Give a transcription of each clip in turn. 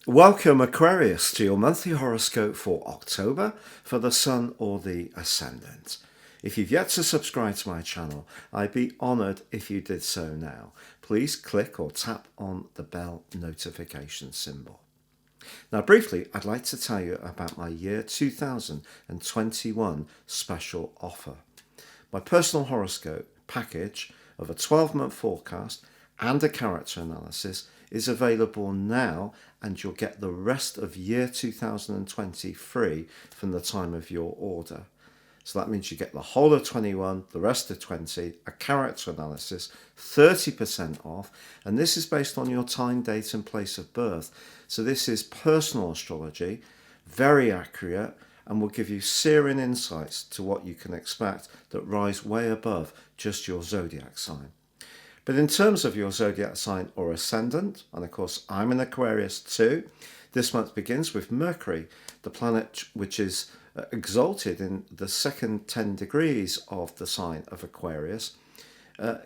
Welcome, Aquarius, to your monthly horoscope for October for the Sun or the Ascendant. If you've yet to subscribe to my channel, I'd be honoured if you did so now. Please click or tap on the bell notification symbol. Now, briefly, I'd like to tell you about my year 2021 special offer. My personal horoscope package of a 12-month forecast and a character analysis is available now, and you'll get the rest of year 2020 free from the time of your order. So that means you get the whole of 21, the rest of 20, a character analysis, 30% off, and this is based on your time, date and place of birth. So this is personal astrology, very accurate, and will give you searing insights to what you can expect that rise way above just your zodiac sign. But in terms of your zodiac sign or ascendant, and of course I'm an Aquarius too, this month begins with Mercury, the planet which is exalted in the second 10 degrees of the sign of Aquarius,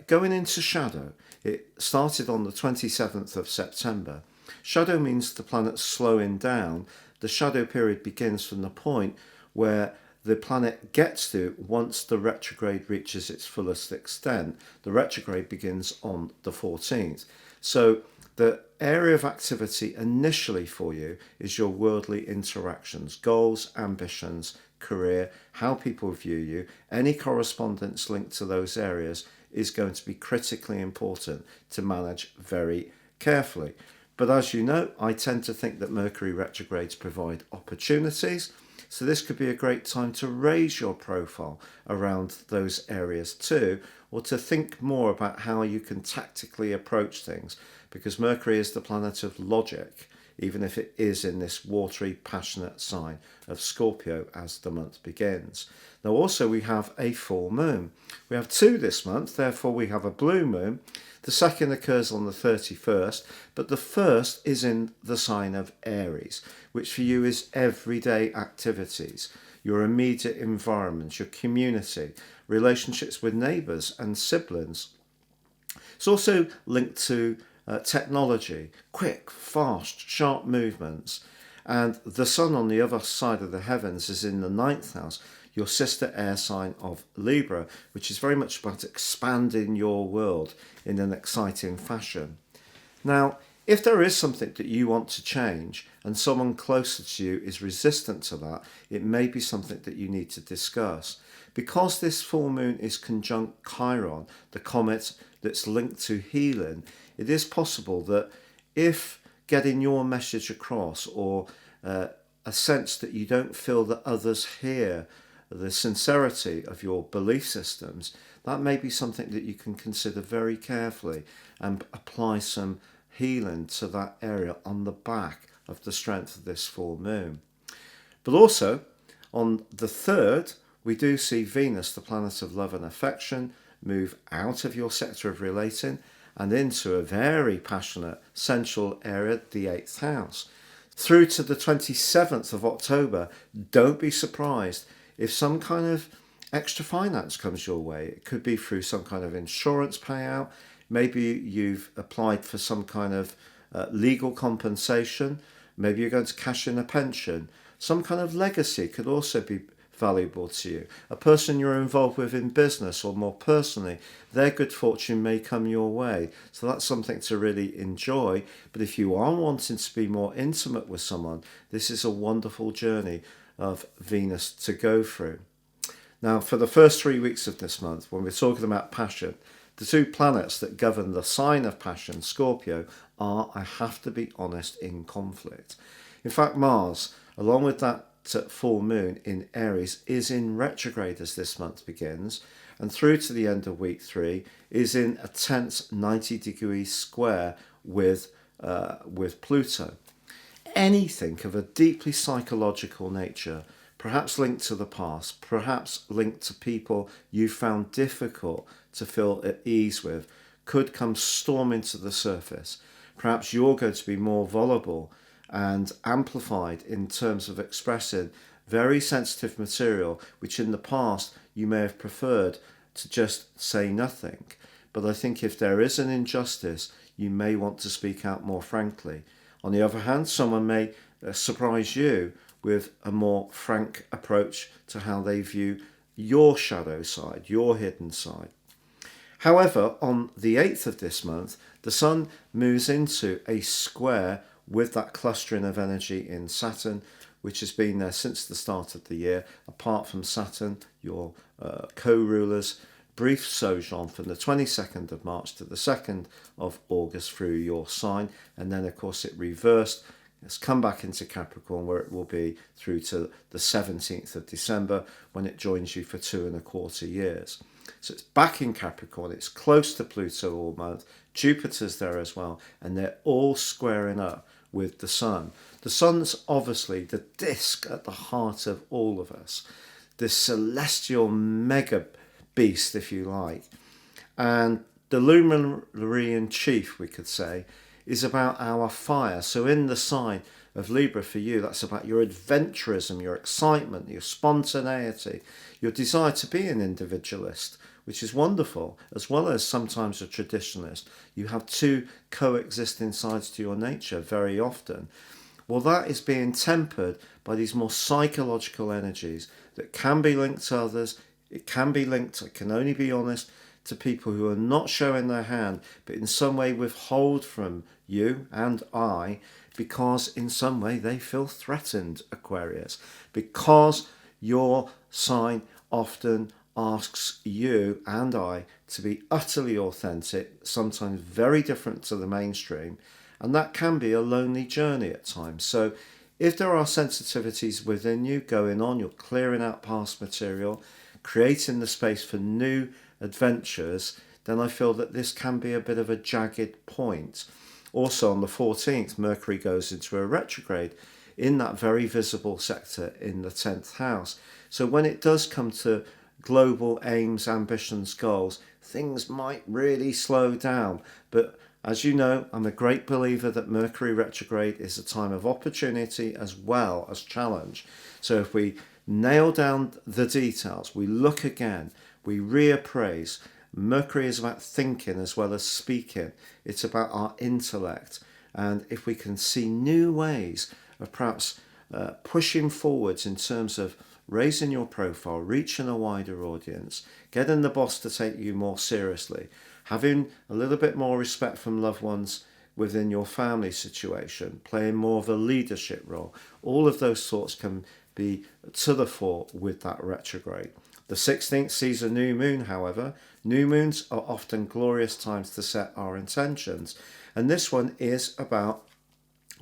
going into shadow. It started on the 27th of September. Shadow means the planet's slowing down. The shadow period begins from the point where the planet gets to once the retrograde reaches its fullest extent. The retrograde begins on the 14th. So the area of activity initially for you is your worldly interactions, goals, ambitions, career, how people view you. Any correspondence linked to those areas is going to be critically important to manage very carefully. But as you know, I tend to think that Mercury retrogrades provide opportunities. So this could be a great time to raise your profile around those areas too, or to think more about how you can tactically approach things, because Mercury is the planet of logic, even if it is in this watery, passionate sign of Scorpio as the month begins. Now also we have a full moon. We have two this month, therefore we have a blue moon. The second occurs on the 31st, but the first is in the sign of Aries, which for you is everyday activities, your immediate environment, your community, relationships with neighbours and siblings. It's also linked to technology, quick, fast, sharp movements. And the sun on the other side of the heavens is in the 9th house, your sister air sign of Libra, which is very much about expanding your world in an exciting fashion. Now, if there is something that you want to change and someone closer to you is resistant to that, it may be something that you need to discuss. Because this full moon is conjunct Chiron, the comet that's linked to healing, it is possible that if getting your message across, or a sense that you don't feel that others hear the sincerity of your belief systems, that may be something that you can consider very carefully and apply some healing to that area on the back of the strength of this full moon. But also on the 3rd, we do see Venus, the planet of love and affection, move out of your sector of relating and into a very passionate central area, the 8th house. Through to the 27th of October, don't be surprised if some kind of extra finance comes your way. It could be through some kind of insurance payout. Maybe you've applied for some kind of legal compensation. Maybe you're going to cash in a pension. Some kind of legacy could also be valuable to you. A person you're involved with in business, or more personally, their good fortune may come your way. So that's something to really enjoy. But if you are wanting to be more intimate with someone, this is a wonderful journey of Venus to go through. Now, for the first 3 weeks of this month, when we're talking about passion, the two planets that govern the sign of passion, Scorpio, are, I have to be honest, in conflict. In fact, Mars, along with that full moon in Aries, is in retrograde as this month begins, and through to the end of week 3 is in a tense 90-degree square with Pluto. Anything of a deeply psychological nature, perhaps linked to the past, perhaps linked to people you found difficult to feel at ease with, could come storming to the surface. Perhaps you're going to be more vulnerable and amplified in terms of expressing very sensitive material, which in the past you may have preferred to just say nothing. But I think if there is an injustice, you may want to speak out more frankly. On the other hand, someone may surprise you with a more frank approach to how they view your shadow side, your hidden side. However, on the 8th of this month, the Sun moves into a square with that clustering of energy in Saturn, which has been there since the start of the year. Apart from Saturn, your co-rulers, brief sojourn from the 22nd of March to the 2nd of August through your sign, and then of course it reversed. It's come back into Capricorn, where it will be through to the 17th of December, when it joins you for 2.25 years. So it's back in Capricorn, it's close to Pluto all month, Jupiter's there as well, and they're all squaring up with the Sun. The Sun's obviously the disc at the heart of all of us, this celestial mega beast, if you like. And the luminary in chief, we could say, is about our fire. So in the sign of Libra for you, that's about your adventurism, your excitement, your spontaneity, your desire to be an individualist, which is wonderful, as well as sometimes a traditionalist. You have two coexisting sides to your nature very often. Well, that is being tempered by these more psychological energies that can be linked to others. It can be linked, I can only be honest, to people who are not showing their hand, but in some way withhold from you and I, because in some way they feel threatened, Aquarius, because your sign often asks you and I to be utterly authentic, sometimes very different to the mainstream, and that can be a lonely journey at times. So if there are sensitivities within you going on, you're clearing out past material, creating the space for new adventures, then I feel that this can be a bit of a jagged point. Also on the 14th, Mercury goes into a retrograde in that very visible sector in the 10th house. So when it does come to global aims, ambitions, goals, things might really slow down. But as you know, I'm a great believer that Mercury retrograde is a time of opportunity as well as challenge. So if we nail down the details, we look again, we reappraise. Mercury is about thinking as well as speaking. It's about our intellect. And if we can see new ways of perhaps pushing forwards in terms of raising your profile, reaching a wider audience, getting the boss to take you more seriously, having a little bit more respect from loved ones within your family situation, playing more of a leadership role, all of those thoughts can be to the fore with that retrograde. The 16th sees a new moon, however. New moons are often glorious times to set our intentions. And this one is about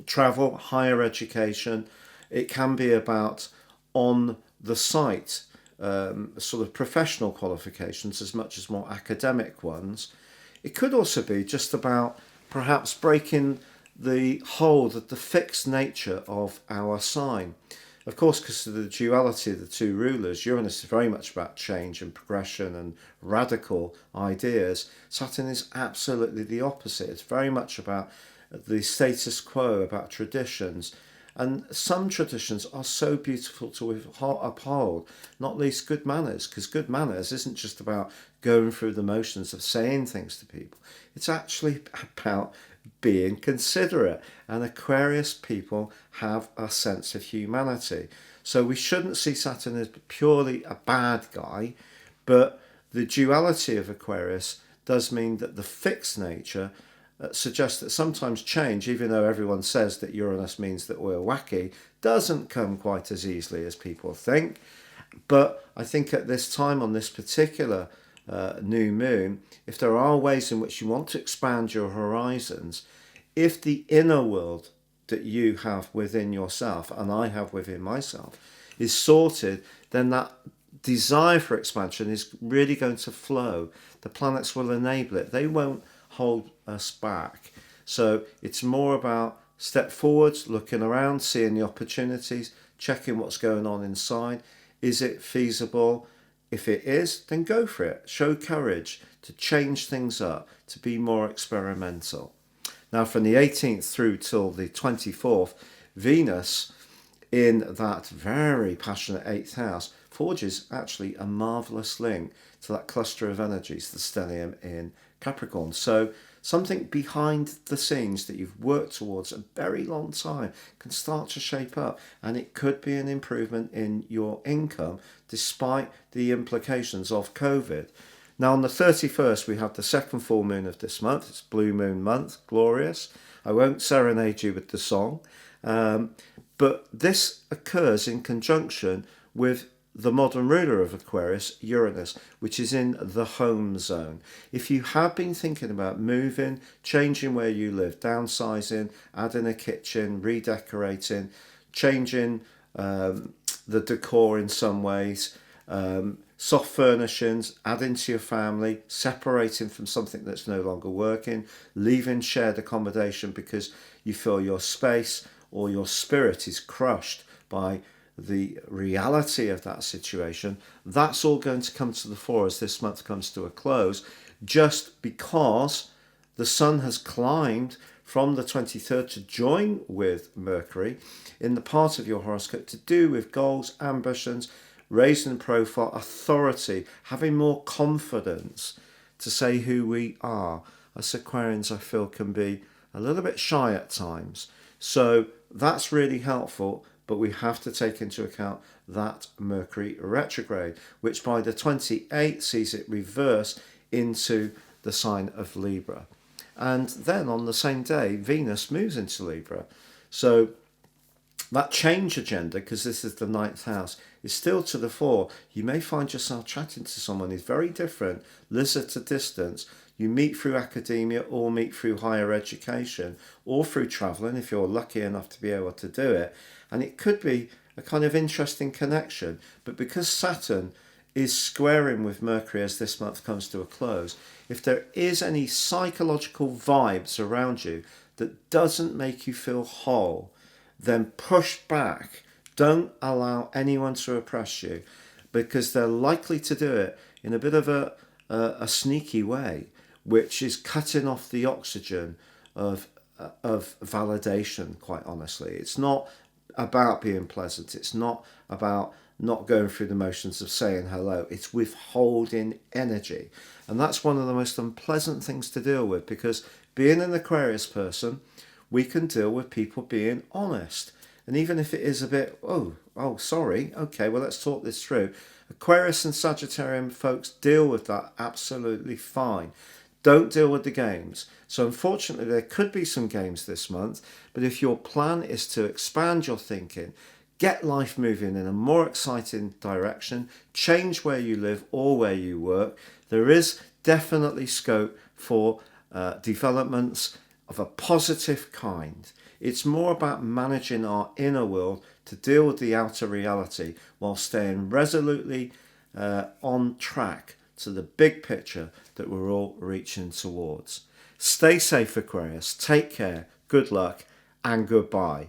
travel, higher education. It can be about on the site, sort of professional qualifications as much as more academic ones. It could also be just about perhaps breaking the hold of the fixed nature of our sign. Of course, because of the duality of the two rulers, Uranus is very much about change and progression and radical ideas. Saturn is absolutely the opposite. It's very much about the status quo, about traditions. And some traditions are so beautiful to uphold, not least good manners, because good manners isn't just about going through the motions of saying things to people. It's actually about being considerate, and Aquarius people have a sense of humanity. So we shouldn't see Saturn as purely a bad guy, but the duality of Aquarius does mean that the fixed nature suggests that sometimes change, even though everyone says that Uranus means that we're wacky, doesn't come quite as easily as people think. But I think at this time on this particular new moon, if there are ways in which you want to expand your horizons, if the inner world that you have within yourself and I have within myself is sorted, then that desire for expansion is really going to flow. The planets will enable it. They won't hold us back. So it's more about step forwards, looking around, seeing the opportunities, checking what's going on inside. Is it feasible? If it is, then go for it. Show courage to change things up, to be more experimental. Now, from the 18th through till the 24th, Venus in that very passionate 8th house forges actually a marvellous link to that cluster of energies, the stellium in Capricorn. So something behind the scenes that you've worked towards a very long time can start to shape up, and it could be an improvement in your income despite the implications of COVID. Now on the 31st we have the second full moon of this month. It's blue moon month, glorious. I won't serenade you with the song, but this occurs in conjunction with the modern ruler of Aquarius, Uranus, which is in the home zone. If you have been thinking about moving, changing where you live, downsizing, adding a kitchen, redecorating, changing the decor in some ways, soft furnishings, adding to your family, separating from something that's no longer working, leaving shared accommodation because you feel your space or your spirit is crushed by the reality of that situation, that's all going to come to the fore as this month comes to a close, just because the sun has climbed from the 23rd to join with Mercury in the part of your horoscope to do with goals, ambitions, raising profile, authority, having more confidence to say who we are. Us Aquarians, I feel, can be a little bit shy at times. So that's really helpful. But we have to take into account that Mercury retrograde, which by the 28th sees it reverse into the sign of Libra. And then on the same day, Venus moves into Libra. So that change agenda, because this is the ninth house, is still to the fore. You may find yourself chatting to someone who's very different, lives at a distance. You meet through academia or meet through higher education or through travelling if you're lucky enough to be able to do it. And it could be a kind of interesting connection. But because Saturn is squaring with Mercury as this month comes to a close, if there is any psychological vibes around you that doesn't make you feel whole, then push back. Don't allow anyone to oppress you, because they're likely to do it in a bit of a sneaky way, which is cutting off the oxygen of validation, quite honestly. It's not about being pleasant. It's not about not going through the motions of saying hello. It's withholding energy. And that's one of the most unpleasant things to deal with, because being an Aquarius person, we can deal with people being honest. And even if it is a bit, oh, sorry, okay, well, let's talk this through. Aquarius and Sagittarian folks deal with that absolutely fine. Don't deal with the games. So unfortunately, there could be some games this month, but if your plan is to expand your thinking, get life moving in a more exciting direction, change where you live or where you work, there is definitely scope for developments of a positive kind. It's more about managing our inner world to deal with the outer reality while staying resolutely on track to the big picture that we're all reaching towards. Stay safe, Aquarius. Take care. Good luck and goodbye.